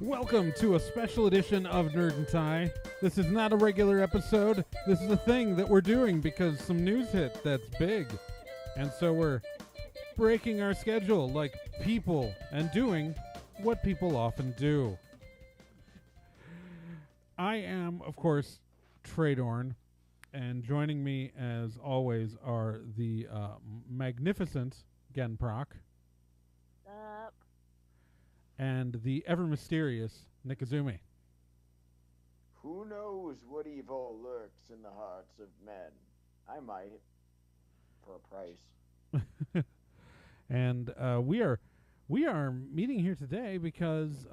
Welcome to a special edition of Nerd and Tie. This is not a regular episode. This is a thing that we're doing because some news hit that's big. And so we're breaking our schedule like people and doing what people often do. I am, of course, Tradorn, and joining me, as always, are the magnificent Genproc Up. and the ever-mysterious Nikazumi. Who knows what evil lurks in the hearts of men? I might, for a price. And we are meeting here today because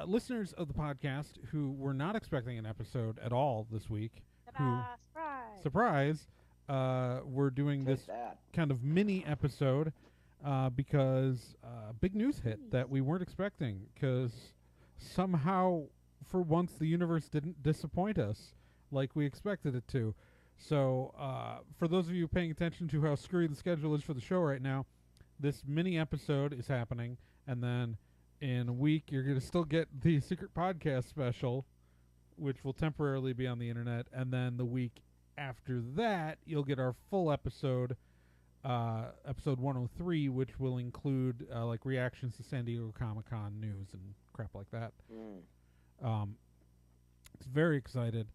listeners of the podcast who were not expecting an episode at all this week, Ta-da! Surprise! we're doing Take this that. kind of mini episode because big news hit that we weren't expecting, because somehow for once the universe didn't disappoint us like we expected it to. So for those of you paying attention to how screwy the schedule is for the show right now, this mini episode is happening, and then in a week you're going to still get the secret podcast special, which will temporarily be on the internet, and then the week after that you'll get our full episode, episode 103, which will include like reactions to San Diego Comic-Con news and crap like that. It's very excited,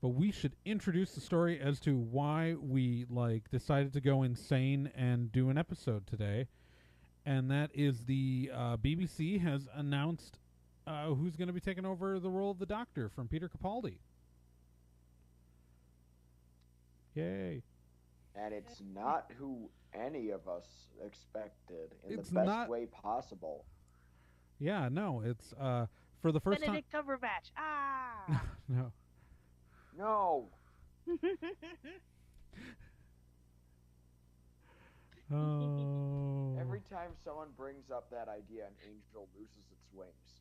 but we should introduce the story as to why we decided to go insane and do an episode today. And that is the BBC has announced who's going to be taking over the role of the Doctor from Peter Capaldi. Yay. And it's not who any of us expected in It's the best not- way possible. Yeah, no, it's for the first Benedict Cumberbatch! Ah! time. No. No! Oh. Every time someone brings up that idea, an angel loses its wings.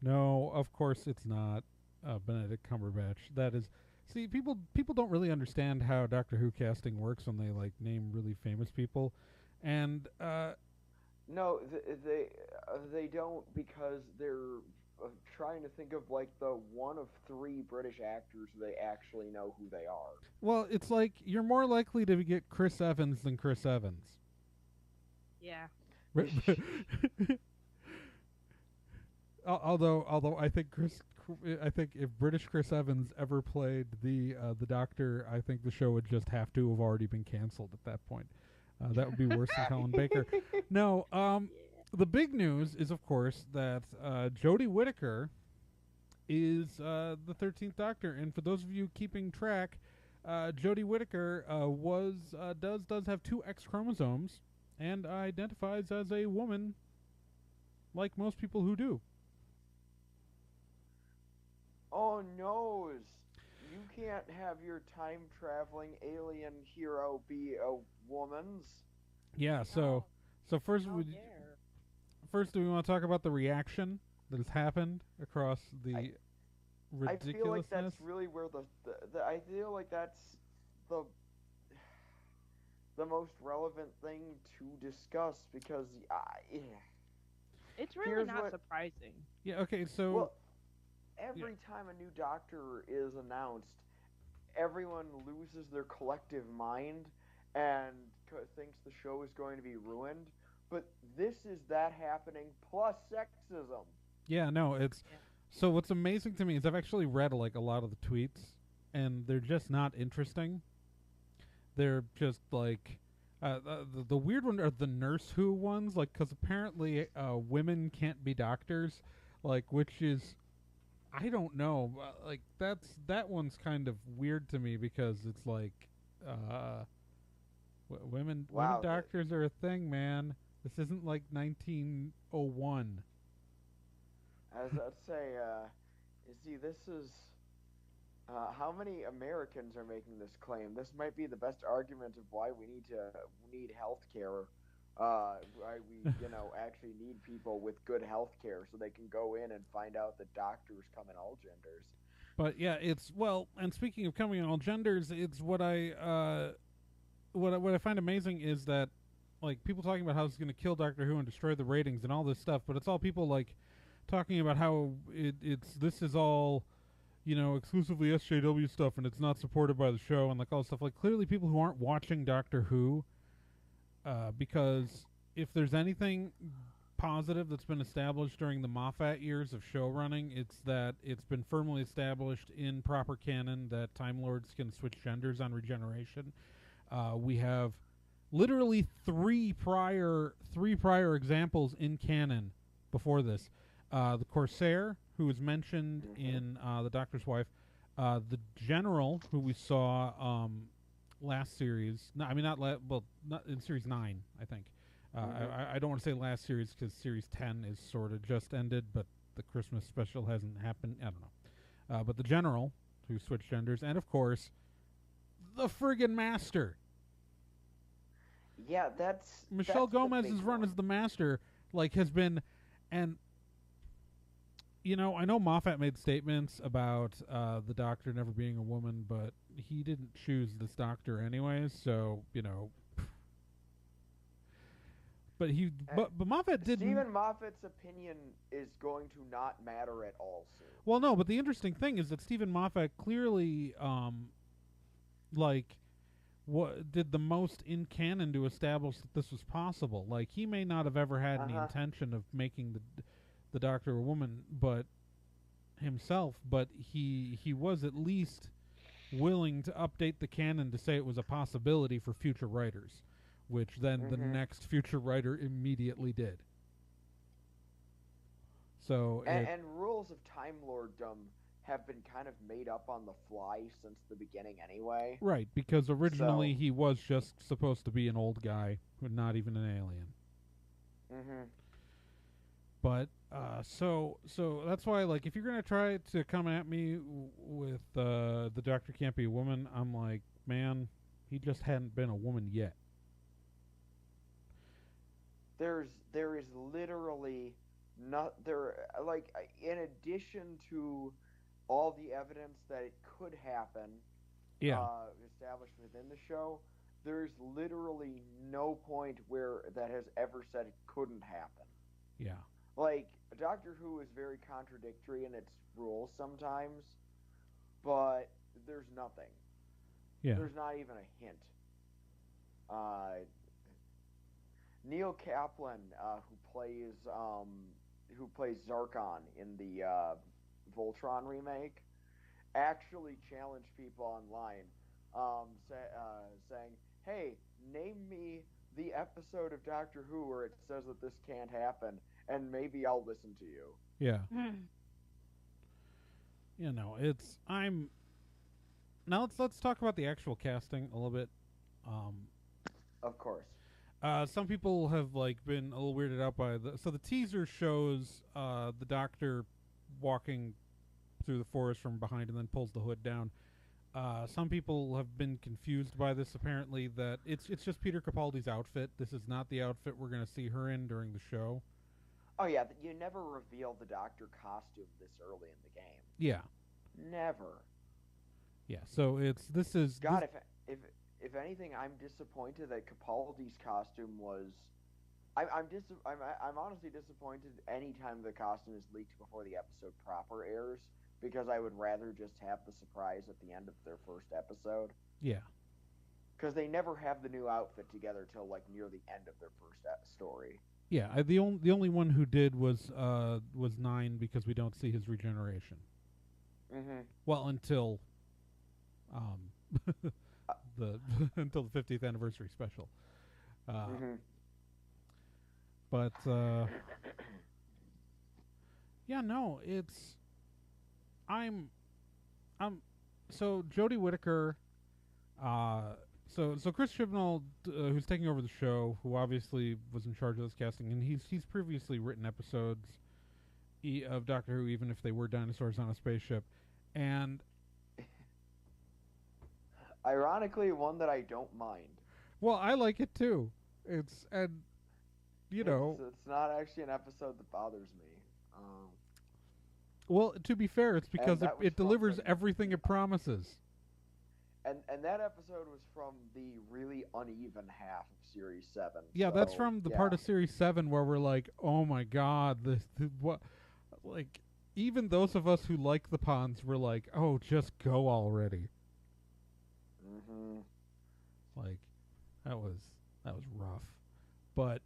No, of course it's not Benedict Cumberbatch. That is, see, people don't really understand how Doctor Who casting works when they name really famous people, and No, they don't, because they're trying to think of the one of three British actors they actually know who they are. well, it's like you're more likely to get Chris Evans than Chris Evans. Yeah. Although I think if British Chris Evans ever played the Doctor, I think the show would just have to have already been canceled at that point. That would be worse than Colin Baker. No, the big news is, of course, that Jodie Whittaker is the 13th Doctor, and for those of you keeping track, Jodie Whittaker does have two X chromosomes and identifies as a woman, like most people who do. Oh, noes! You can't have your time-traveling alien hero be a woman's. Yeah, so first How do we want to talk about the reaction that has happened across the I ridiculousness? feel like that's really where I feel like that's the most relevant thing to discuss, because It's really Here's not what- surprising. Yeah, okay, so well, every time a new Doctor is announced, everyone loses their collective mind and thinks the show is going to be ruined. But this is that happening plus sexism. yeah, no, it's Yeah. so what's amazing to me is I've actually read a lot of the tweets, and they're just not interesting. They're just the weird one are the Nurse Who ones, because apparently women can't be doctors, which is, I don't know, that one's kind of weird to me, because it's women Wow, doctors are a thing, man. This isn't 1901. As I'd say, you see, this is how many Americans are making this claim. This might be the best argument of why we need health care. Why we actually need people with good health care so they can go in and find out that doctors come in all genders. But yeah, and speaking of coming in all genders, it's what I find amazing is that like people talking about how it's going to kill Doctor Who and destroy the ratings and all this stuff, but it's all people like talking about how this is all, you know, exclusively SJW stuff and it's not supported by the show and like all this stuff. Like clearly people who aren't watching Doctor Who, because if there's anything positive that's been established during the Moffat years of show running, it's that it's been firmly established in proper canon that Time Lords can switch genders on regeneration. We have literally three prior examples in canon before this. The Corsair, who was mentioned in The Doctor's Wife, the General, who we saw last series. No, I mean not in series 9, I think. I don't want to say last series because series 10 is sort of just ended, but the Christmas special hasn't happened. I don't know. But the General, who switched genders, and of course, the friggin' Master. Yeah, Michelle Gomez's run as the Master, like, has been, and you know, I know Moffat made statements about the Doctor never being a woman, but he didn't choose this Doctor anyways, so you know. But Moffat didn't. Stephen Moffat's opinion is going to not matter at all soon. Well, no, but the interesting thing is that Stephen Moffat clearly, did the most in canon to establish that this was possible. Like, he may not have ever had any intention of making the Doctor a woman, but himself, but he was at least willing to update the canon to say it was a possibility for future writers, which then the next future writer immediately did. So and rules of Time Lorddom have been kind of made up on the fly since the beginning anyway. Right, because originally he was just supposed to be an old guy, not even an alien. But so that's why, like, if you're gonna try to come at me with the Doctor can't be a woman, I'm like, man, he just hadn't been a woman yet. There is literally not there, like, in addition to all the evidence that it could happen, established within the show, there's literally no point where that has ever said it couldn't happen. Yeah. Like, Doctor Who is very contradictory in its rules sometimes, but there's nothing. Yeah. There's not even a hint. Neil Kaplan, who plays Zarkon in the Voltron remake, actually challenged people online, saying, "Hey, name me the episode of Doctor Who where it says that this can't happen, and maybe I'll listen to you." Yeah. You know, now let's talk about the actual casting a little bit. Of course. Some people have been a little weirded out by the teaser shows the Doctor walking through the forest from behind and then pulls the hood down. Some people have been confused by this, apparently, that it's just Peter Capaldi's outfit. This is not the outfit we're going to see her in during the show. Oh yeah, you never reveal the Doctor costume this early in the game. Yeah. Never. Yeah, so this is God, if anything, I'm disappointed that Capaldi's costume was. I'm honestly disappointed anytime the costume is leaked before the episode proper airs, because I would rather just have the surprise at the end of their first episode. Yeah. Because they never have the new outfit together till near the end of their first story. Yeah, the only one who did was 9, because we don't see his regeneration. Well, until until the 50th anniversary special. But yeah, no, it's so Jodie Whittaker, so Chris Chibnall, who's taking over the show, who obviously was in charge of this casting, and he's previously written episodes of Doctor Who, even if they were dinosaurs on a spaceship, and ironically, one that I don't mind. Well, I like it too. It's not actually an episode that bothers me. Well, to be fair, it's because it delivers everything it promises. And that episode was from the really uneven half of Series 7. Yeah, so, that's from the part of Series 7 where we're like, oh my god, what, like, even those of us who like the Ponds were like, oh, just go already. Mm-hmm. Like, that was rough. But,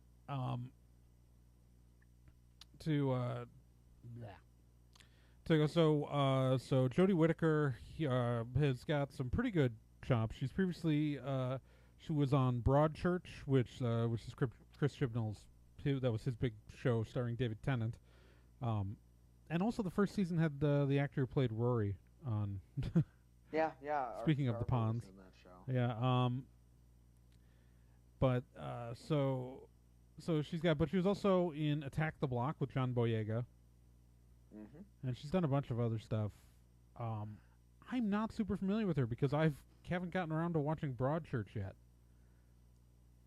so Jodie Whittaker has got some pretty good chops. She's previously, she was on Broadchurch, which is Chris Chibnall's, that was his big show starring David Tennant. And also the first season had the actor who played Rory on. Yeah. Speaking of the Ponds. In that show. Yeah. But so she's got, but she was also in Attack the Block with John Boyega. Mm-hmm. And she's done a bunch of other stuff. I'm not super familiar with her because I haven't gotten around to watching Broadchurch yet.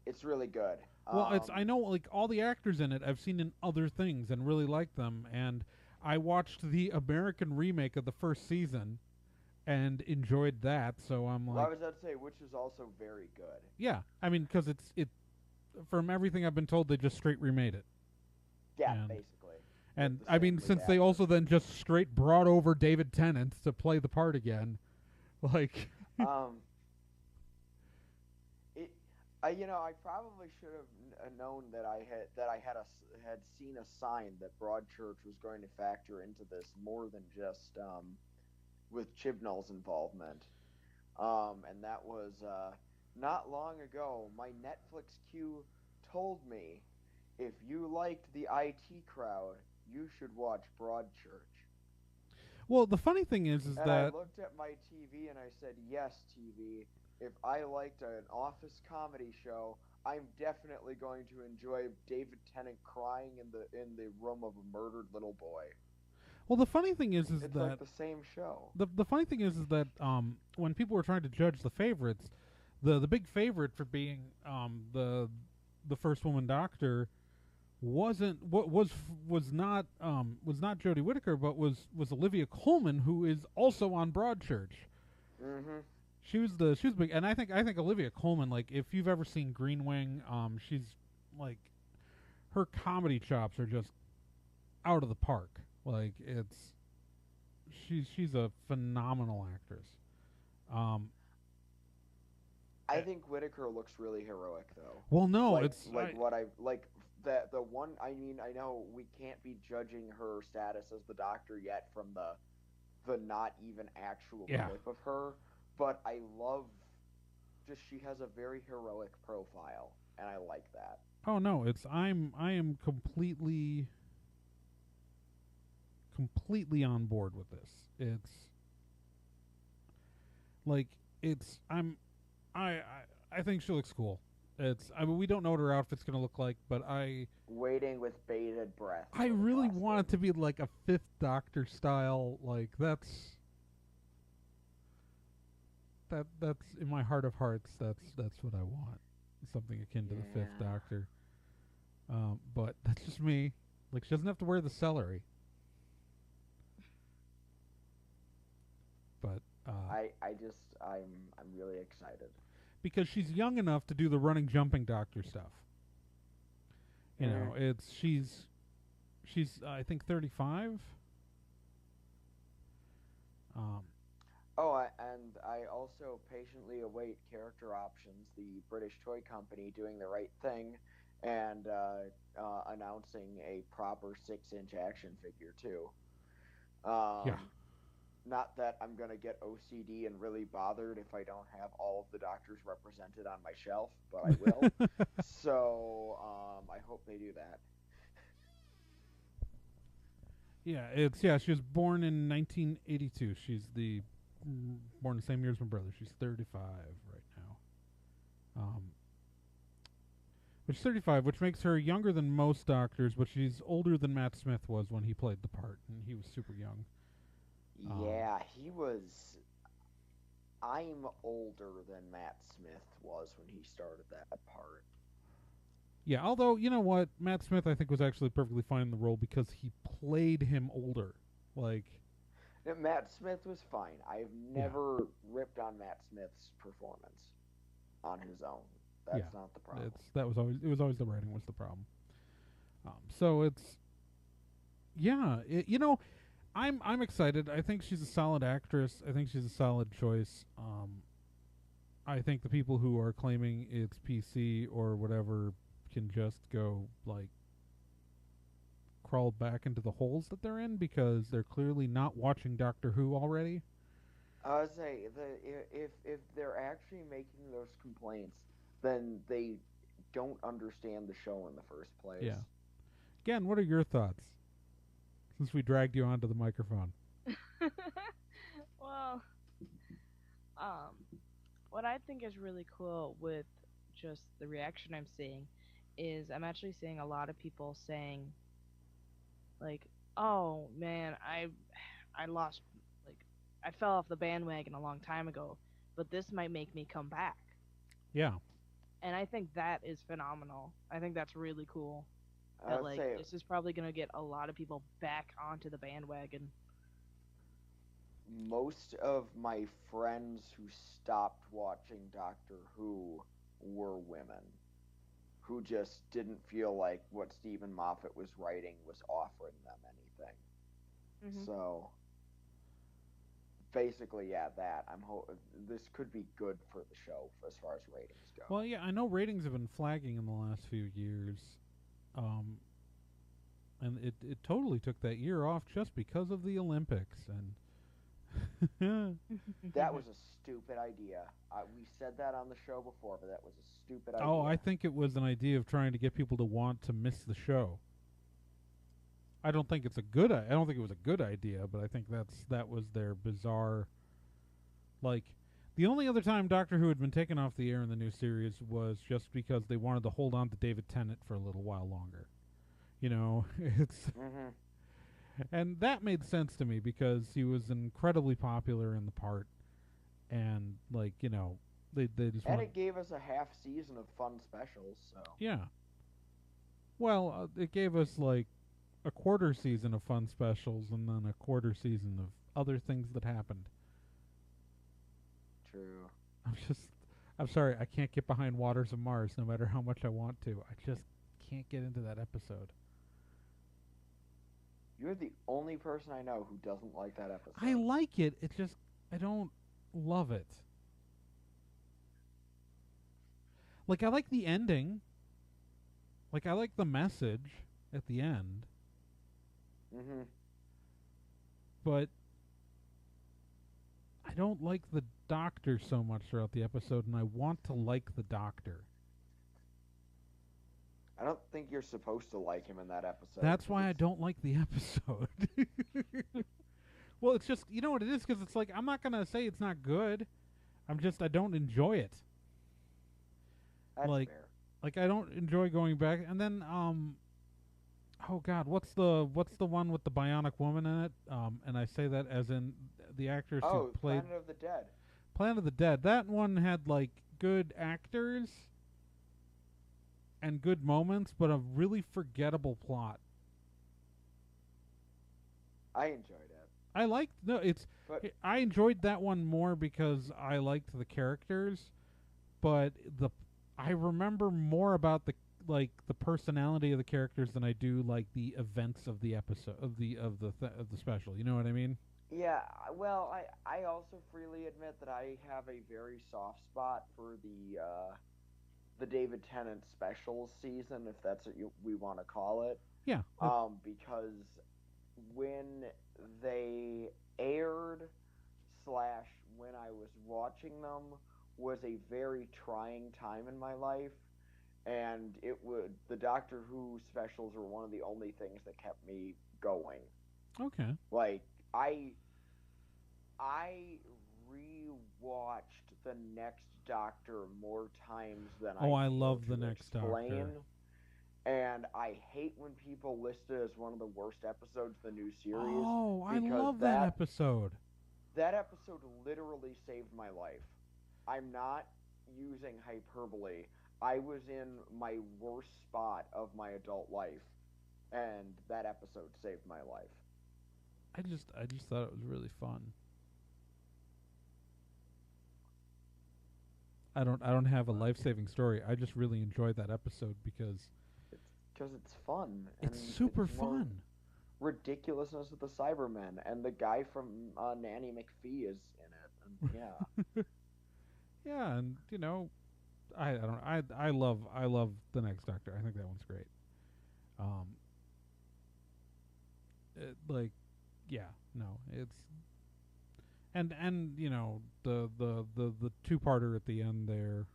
It's really good. Well, I know like all the actors in it I've seen in other things and really like them, and I watched the American remake of the first season and enjoyed that. So I'm like, well, I was about to say, which is also very good. Yeah, I mean, because it from everything I've been told, they just straight remade it. Yeah, basically. And I mean, since they also then just straight brought over David Tennant to play the part again, like. I probably should have known that I had seen a sign that Broadchurch was going to factor into this more than just with Chibnall's involvement. And that was not long ago. My Netflix queue told me, if you liked the IT Crowd, you should watch Broadchurch. Well, the funny thing is and that I looked at my TV and I said, yes, TV. If I liked an office comedy show, I'm definitely going to enjoy David Tennant crying in the room of a murdered little boy. Well, the funny thing is it's that like the same show. The funny thing is that when people were trying to judge the favorites, the big favorite for being the first woman doctor was not Jodie Whittaker, but was Olivia Colman, who is also on Broadchurch. Mm-hmm. She was big, and I think Olivia Colman, like, if you've ever seen Green Wing, she's like, her comedy chops are just out of the park. Like, she's a phenomenal actress. I think Whittaker looks really heroic, though. Well, no, like, it's like the one. I mean, I know we can't be judging her status as the doctor yet from the not even actual clip of her. But I love just she has a very heroic profile, and I like that. Oh no, I am completely on board with this. I think she looks cool. I mean, we don't know what her outfit's gonna look like, but waiting with bated breath. I really want it to be like a Fifth Doctor style. Like that's in my heart of hearts. That's what I want. Something akin to the Fifth Doctor. But that's just me. Like, she doesn't have to wear the celery. But I'm really excited because she's young enough to do the running, jumping doctor stuff. You know, she's I think 35. And I also patiently await Character Options, the British toy company, doing the right thing and announcing a proper 6-inch action figure too. Not that I'm going to get OCD and really bothered if I don't have all of the doctors represented on my shelf, but I will. So I hope they do that. She was born in 1982. She's born the same year as my brother. She's 35 right now. Which is 35, which makes her younger than most doctors, but she's older than Matt Smith was when he played the part, and he was super young. Yeah, he was. I'm older than Matt Smith was when he started that part. Yeah, although, you know what? Matt Smith, I think, was actually perfectly fine in the role because he played him older. Like, Matt Smith was fine. I've Yeah. never ripped on Matt Smith's performance on his own. Yeah. That's not the problem. It was always the writing was the problem. So it's yeah, I'm excited. I think she's a solid actress. I think she's a solid choice. I think the people who are claiming it's PC or whatever can just go like crawl back into the holes that they're in because they're clearly not watching Doctor Who already. I would say if they're actually making those complaints, then they don't understand the show in the first place. Yeah. Again, what are your thoughts? Since we dragged you onto the microphone. Well, um, what I think is really cool with just the reaction I'm seeing is I'm actually seeing a lot of people saying like, "Oh man, I lost like I fell off the bandwagon a long time ago, but this might make me come back." Yeah. And I think that is phenomenal. I think that's really cool. I That would like say this is probably going to get a lot of people back onto the bandwagon. most of my friends who stopped watching Doctor Who were women who just didn't feel like what Stephen Moffat was writing was offering them anything. Mm-hmm. So basically, yeah, that this could be good for the show as far as ratings go. Well, yeah, I know ratings have been flagging in the last few years. And it totally took that year off just because of the Olympics and That was a stupid idea. We said that on the show before, but that was a stupid idea. Oh, I think it was an idea of trying to get people to want to miss the show. I don't think it was a good idea, but I think that was their bizarre. Like, the only other time Doctor Who had been taken off the air in the new series was just because they wanted to hold on to David Tennant for a little while longer. It's Mm-hmm. and that made sense to me because he was incredibly popular in the part, and they just And it gave us a half season of fun specials. So yeah. Well, it gave us like a quarter season of fun specials and then a quarter season of other things that happened. true. I'm sorry, I can't get behind Waters of Mars no matter how much I want to. I just can't get into that episode. You're the only person I know who doesn't like that episode. I like it. It's just I don't love it. Like, I like the ending. Like, I like the message at the end. Mm-hmm. But I don't like the Doctor so much throughout the episode, and I want to like the Doctor. I don't think you're supposed to like him in that episode. That's why I don't like the episode. Well, it's just, you know what it is? Because it's like, I'm not going to say it's not good. I don't enjoy it. That's like, fair. Like, I don't enjoy going back. And then, oh God, what's the one with the bionic woman in it? And I say that as in the actress who played Planet of the Dead. Planet of the Dead. That one had like good actors and good moments, but a really forgettable plot. I enjoyed it. I enjoyed that one more because I liked the characters, but I remember more about the personality of the characters than I do like the events of the episode of the special. You know what I mean? Yeah, well, I also freely admit that I have a very soft spot for the David Tennant specials season, if that's what we want to call it. Yeah. Because when they aired / when I was watching them was a very trying time in my life, and the Doctor Who specials were one of the only things that kept me going. Okay. Like I rewatched the Next Doctor more times than I love the Next Doctor. And I hate when people list it as one of the worst episodes of the new series. Oh, I love that episode. That episode literally saved my life. I'm not using hyperbole. I was in my worst spot of my adult life, and that episode saved my life. I just thought it was really fun. I don't have a life-saving story. I just really enjoyed that episode because it's fun and it's super it's more fun. ridiculousness of the Cybermen, and the guy from Nanny McPhee is in it, and yeah. Yeah, and I don't I love the next Doctor. I think that one's great. Um, like, yeah, no, it's and the two-parter at the end there.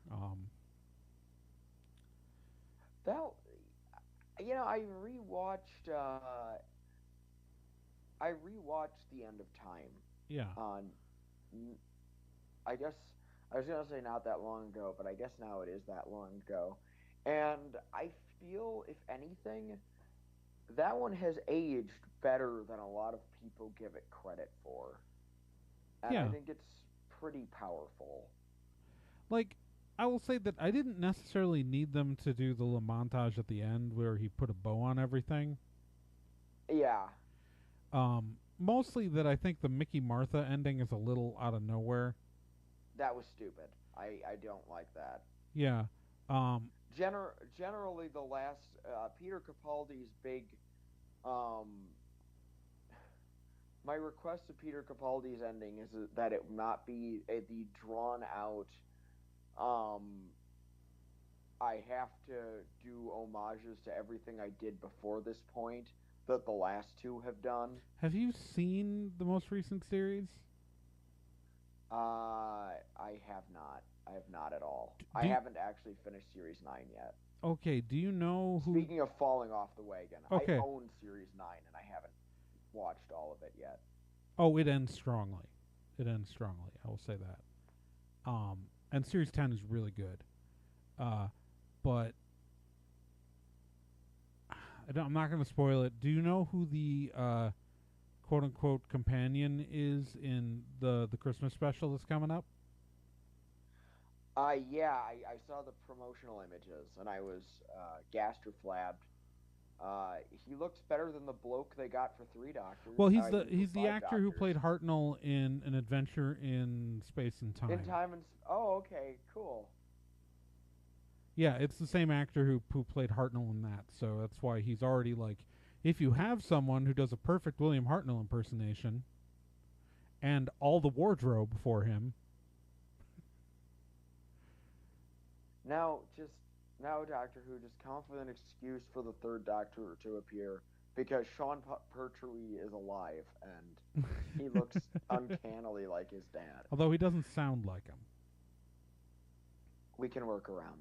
That I rewatched The End of Time Yeah, on I guess I was gonna say not that long ago, but I guess now it is that long ago. And I feel, if anything, that one has aged better than a lot of people give it credit for. And I yeah. think it's pretty powerful. Like, I will say that I didn't necessarily need them to do the montage at the end where he put a bow on everything. Yeah, Mostly that I think the Mickey Martha ending is a little out of nowhere. that was stupid. I don't like that. Yeah. Um, Generally, the last Peter Capaldi's big um, my request to Peter Capaldi's ending is that it not be the drawn out. Um, I have to do homages to everything I did before this point that the last two have done. have you seen the most recent series? I have not. I have not at all. D- I do you- haven't actually finished Series 9 yet. okay, do you know who? Speaking of falling off the wagon, Okay. I own Series 9 and I haven't watched all of it yet. Oh, it ends strongly. It ends strongly. I will say that. And Series 10 is really good. But I'm not going to spoil it. Do you know who the quote unquote companion is in the Christmas special that's coming up? Yeah, I saw the promotional images and I was gastroflabbed. He looks better than the bloke they got for Three Doctors. Well, I mean, he's for the Five actor who Doctors. played Hartnell in An Adventure in Space and Time. In Time and oh, okay, cool. Yeah, it's the same actor who played Hartnell in that. So that's why he's already like, if you have someone who does a perfect William Hartnell impersonation and all the wardrobe for him. Now, Doctor Who, just come up with an excuse for the third Doctor to appear because Sean Pertwee is alive and he looks uncannily like his dad. Although he doesn't sound like him. We can work around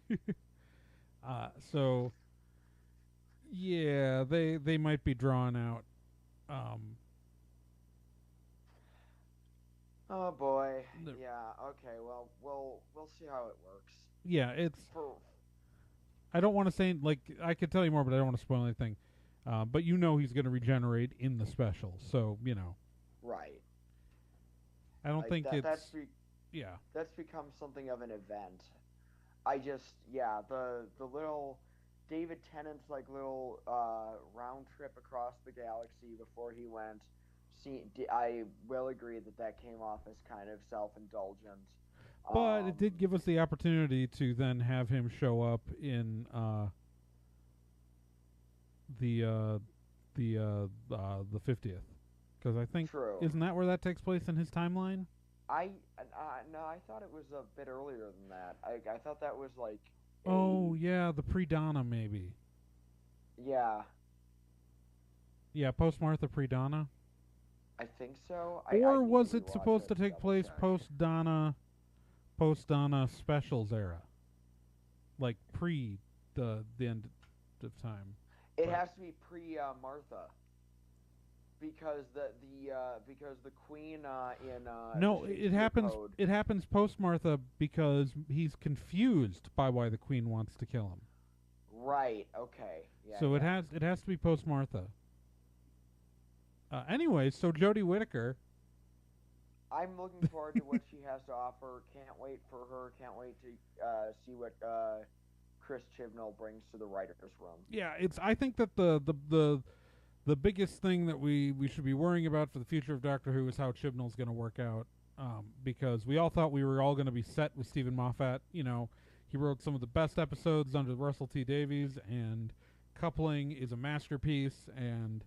that. So yeah, they might be drawn out. Oh boy. The- Yeah. Okay. Well, we'll see how it works. Yeah, it's. For I don't want to say like I could tell you more, but I don't want to spoil anything. But he's going to regenerate in the special, so right. I don't think it's. That's that's become something of an event. The little David Tennant's little round trip across the galaxy before he went. I will agree that came off as kind of self-indulgent. But it did give us the opportunity to then have him show up in the 50th, because I think True. Isn't that where that takes place in his timeline? No, I thought it was a bit earlier than that. I thought that was like. Oh yeah, the pre-Donna maybe. Yeah. Yeah, post Martha, pre-Donna. I think so. Or was it supposed to take place post Donna specials era, like pre the end of time? It has to be pre Martha, because the Queen in No, the it happens. Code. It happens post Martha because he's confused by why the Queen wants to kill him. Right. Okay. Yeah. So yeah. it has to be post Martha. Anyway, so Jodie Whittaker. I'm looking forward to what she has to offer. Can't wait for her. Can't wait to see what Chris Chibnall brings to the writers' room. Yeah, I think that the biggest thing that we should be worrying about for the future of Doctor Who is how Chibnall's going to work out, because we all thought we were all going to be set with Stephen Moffat. You know, he wrote some of the best episodes under Russell T Davies, and Coupling is a masterpiece, and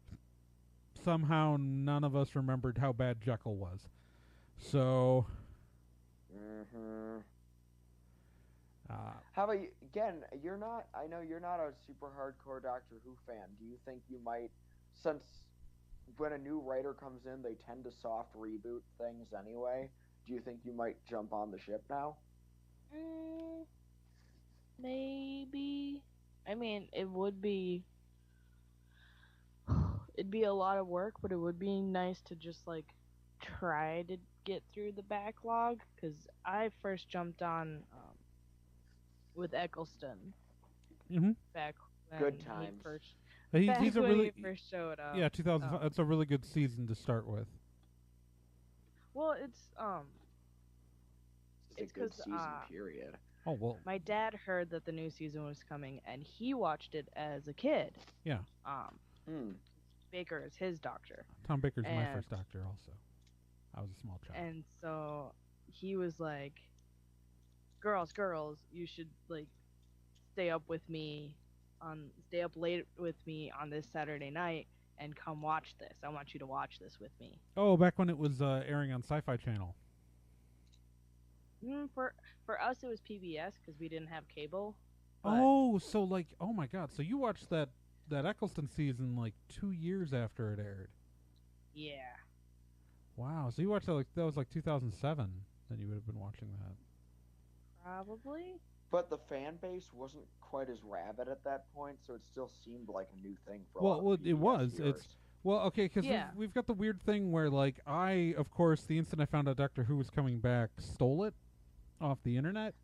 somehow none of us remembered how bad Jekyll was. So, how about you? Again, you're not. I know you're not a super hardcore Doctor Who fan. Do you think you might, since when a new writer comes in, they tend to soft reboot things anyway? Do you think you might jump on the ship now? Maybe. I mean, it would be. It'd be a lot of work, but it would be nice to just like try to get through the backlog. Because I first jumped on with Eccleston back when Good he times. first. he's a when really he first showed up. yeah 2005. That's a really good season to start with. Well, it's It's a good season, period. Oh well. my dad heard that the new season was coming, and he watched it as a kid. Yeah. Baker is his doctor, Tom Baker's my and- first Doctor. Also, I was a small child. and so he was like, girls, you should like stay up late with me on this Saturday night and come watch this. I want you to watch this with me. Oh, back when it was airing on Sci-Fi Channel. For us, it was PBS because we didn't have cable. but- Oh, so like, oh my God! So you watched that Eccleston season like 2 years after it aired. Yeah. Wow. So you watched that that was like 2007. Then you would have been watching that. Probably. But the fan base wasn't quite as rabid at that point, so it still seemed like a new thing for a Well, lot of well, it PBS was. viewers. Well, okay, because Yeah. we've got the weird thing where, like, I, of course, the instant I found out Doctor Who was coming back, stole it off the internet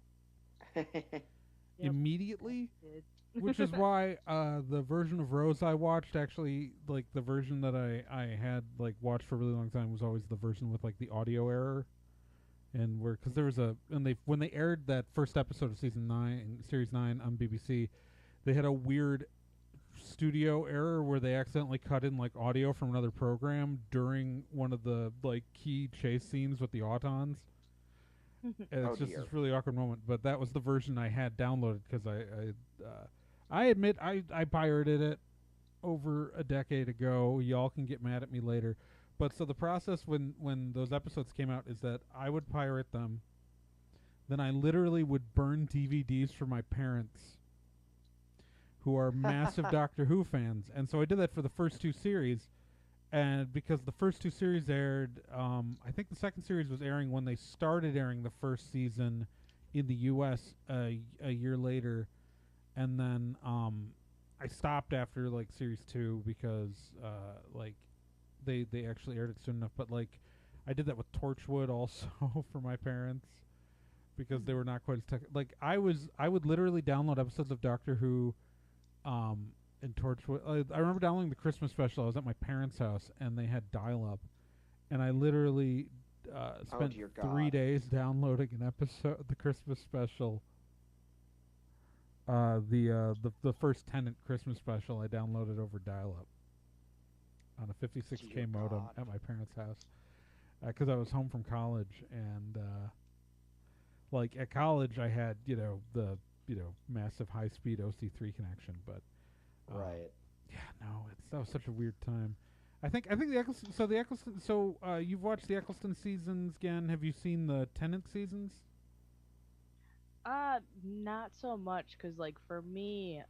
immediately, Did. which is why the version of Rose I watched, actually, like, the version that I had, like, watched for a really long time was always the version with, like, the audio error. And because there was when they aired that first episode of Series 9 on BBC, they had a weird studio error where they accidentally cut in like audio from another program during one of the like key chase scenes with the Autons. And it's just dear. this really awkward moment. But that was the version I had downloaded because I admit I pirated it over a decade ago. Y'all can get mad at me later. But so the process when those episodes came out is that I would pirate them, then I literally would burn DVDs for my parents, who are massive Doctor Who fans. And so I did that for the first two series, and because the first two series aired, I think the second series was airing when they started airing the first season in the U.S. A year later, and then I stopped after like series 2 because like they actually aired it soon enough. But like I did that with Torchwood also for my parents because they were not quite as like I would literally download episodes of Doctor Who in Torchwood. I remember downloading the Christmas special. I was at my parents' house and they had dial-up, and I literally spent dear 3 God. days downloading an episode, the Christmas special. The first Tenant Christmas special I downloaded over dial-up on a 56K Dear modem God. at my parents' house because I was home from college, and like at college I had the massive high-speed OC3 connection, but Right. yeah, no, that was such a weird time. I think the Eccleston. So you've watched the Eccleston seasons again. Have you seen the Tennant seasons? Not so much, cause like for me,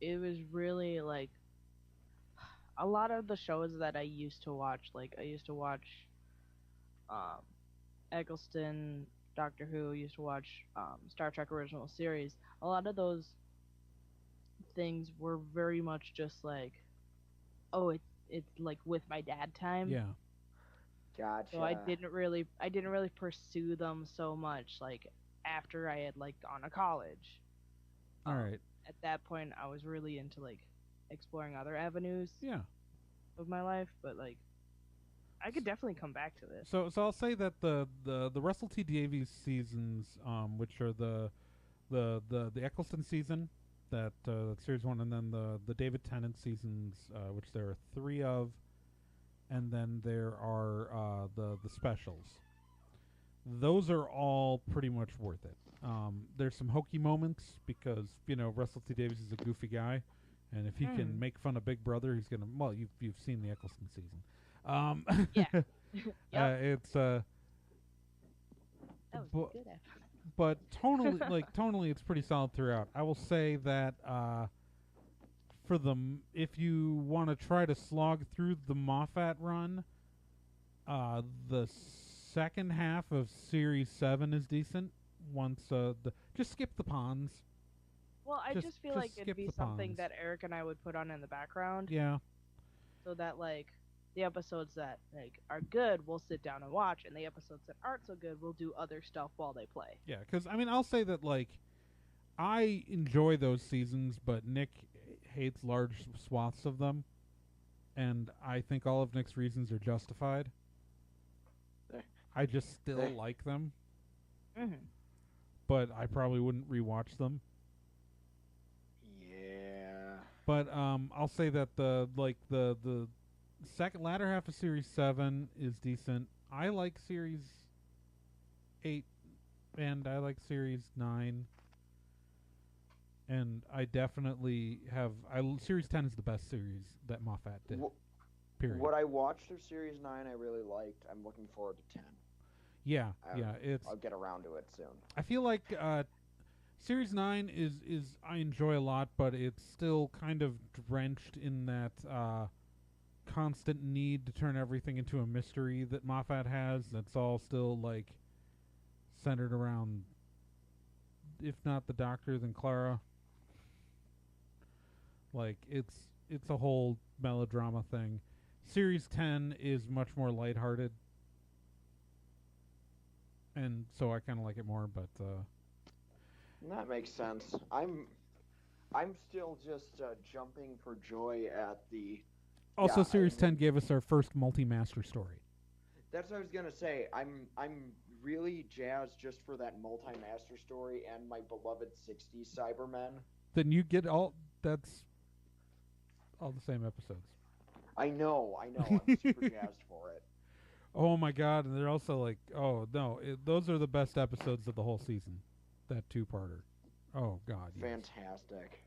it was really like a lot of the shows that I used to watch. Like I used to watch, Eccleston, Doctor Who. Used to watch, Star Trek original series. A lot of those things were very much just like, oh, it's like with my dad time. Yeah. Gotcha. So I didn't really pursue them so much like after I had like gone to college. All right. At that point I was really into like exploring other avenues Yeah. of my life, but like I could definitely come back to this. So I'll say that the Russell T Davies seasons, which are the Eccleston season that series 1, and then the David Tennant seasons, which there are 3 of, and then there are the specials. Those are all pretty much worth it. There's some hokey moments because Russell T Davies is a goofy guy, and if he can make fun of Big Brother, he's gonna. Well, you've seen the Eccleston season. Yeah. Yep. It's That was good. but tonally, it's pretty solid throughout. I will say that if you want to try to slog through the Moffat run, the second half of Series 7 is decent. Once just skip the ponds. Well, I just feel like it'd be something that Eric and I would put on in the background. Yeah. So that the episodes that are good, we'll sit down and watch, and the episodes that aren't so good, we'll do other stuff while they play. Yeah, because I'll say that I enjoy those seasons, but Nick hates large swaths of them, and I think all of Nick's reasons are justified. I just still like them, but I probably wouldn't rewatch them. Yeah. But I'll say that the second latter half of Series 7 is decent. I like Series 8 and I like Series 9. And I definitely have Series 10 is the best series that Moffat did. Period. What I watched of Series 9 I really liked. I'm looking forward to 10. Yeah, I'll get around to it soon. I feel like Series 9 is I enjoy a lot, but it's still kind of drenched in that constant need to turn everything into a mystery that Moffat has. That's all still centered around, if not the Doctor, then Clara. It's a whole melodrama thing. Series 10 is much more lighthearted, and so I kind of like it more. But that makes sense. I'm still just jumping for joy at the. Also, Series 10 gave us our first multi-master story. That's what I was gonna say. I'm really jazzed just for that multi-master story and my beloved '60s Cybermen. Then you get that's all the same episodes. I know. I'm super jazzed for it. Oh my god! And they're also those are the best episodes of the whole season. That 2-parter. Oh god. Yes. Fantastic.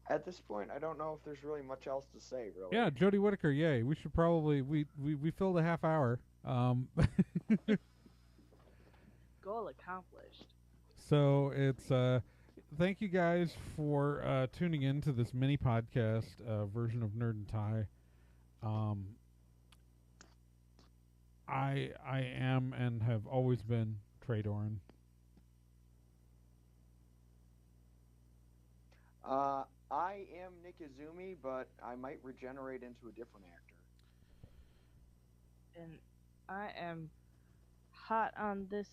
At this point, I don't know if there's really much else to say, really. Yeah, Jodie Whittaker, yay. We should probably... We filled a half hour. Goal accomplished. So, it's... thank you guys for tuning in to this mini podcast version of Nerd and Tie. I am and have always been Trey Doran. I am Nick Izumi, but I might regenerate into a different actor. And I am hot on this,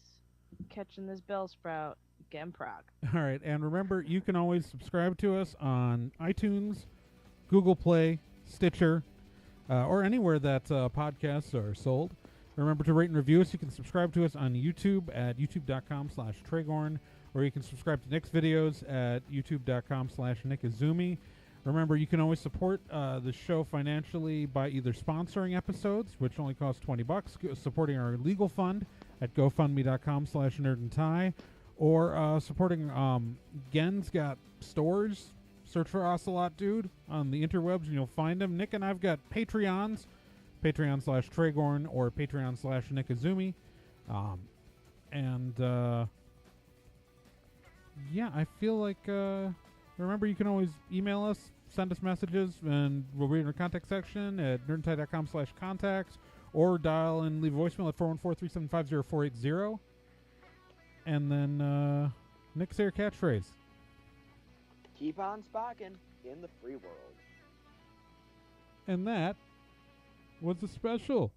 catching this bell sprout, Gemprog. All right, and remember, you can always subscribe to us on iTunes, Google Play, Stitcher, or anywhere that podcasts are sold. Remember to rate and review us. You can subscribe to us on YouTube at youtube.com/Tregorn, or you can subscribe to Nick's videos at youtube.com/NickIzumi. Remember, you can always support the show financially by either sponsoring episodes, which only cost $20, supporting our legal fund at gofundme.com/nerdandtie, or supporting Gen's got stores. Search for Ocelot Dude on the interwebs and you'll find him. Nick and I've got Patreons, Patreon/Tregorn or Patreon/NickIzumi. Yeah, I feel like, remember, you can always email us, send us messages, and we'll read in our contact section at nerdandtie.com/contact, or dial and leave a voicemail at 414-375-0480. And then, Nick, say your catchphrase. Keep on sparking in the free world. And that was a special.